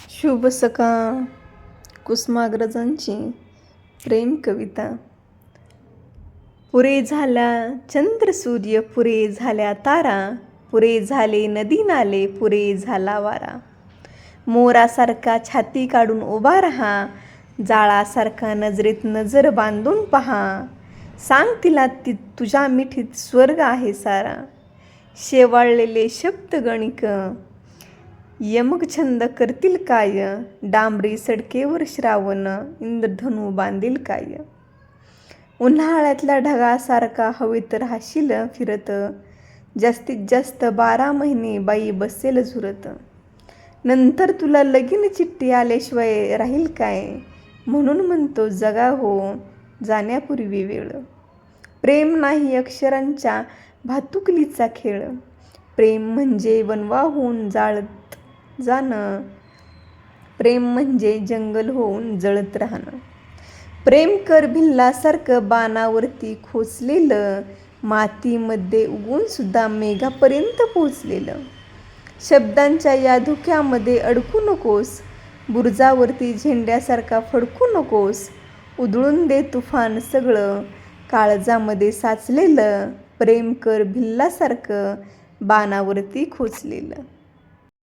शुभ सकाळ. कुसुमाग्रजांची प्रेम कविता. पुरे झाला चंद्र सूर्य, पुरे झाल्या तारा, पुरे झाले नदी नाले, पुरे झाला वारा. मोरासारखा छाती काढून उभा रहा, जाळासारखा नजरेत नजर बांधून पहा. सांग तिला तुझ्या मिठीत स्वर्ग आहे सारा. शेवाळलेले शब्द गणिक यमक छंद करतील काय, डांबरी सडकेवर श्रावण इंद्रधनू बांधील काय. उन्हाळ्यातल्या ढगासारखा हवेत राहशील फिरत, जास्तीत जास्त 12 महिने बाई बसेल झुरत. नंतर तुला लगीन चिठ्ठी आल्याशिवाय राहील काय, म्हणून म्हणतो जगा हो जाण्यापूर्वी वेळ. प्रेम नाही अक्षरांच्या भातुकलीचा खेळ, प्रेम म्हणजे वनवा होऊन जाळत जाणं, प्रेम म्हणजे जंगल होऊन जळत राहणं. प्रेम कर भिल्लासारखं बाणावरती खोचलेलं, मातीमध्ये उगून सुद्धा मेघापर्यंत पोचलेलं. शब्दांच्या या धुक्यामध्ये अडकू नकोस, बुरुजावरती झेंड्यासारखा फडकू नकोस. उधळून दे तुफान सगळं काळजामध्ये साचलेलं, प्रेम कर भिल्लासारखं बाणावरती खोचलेलं.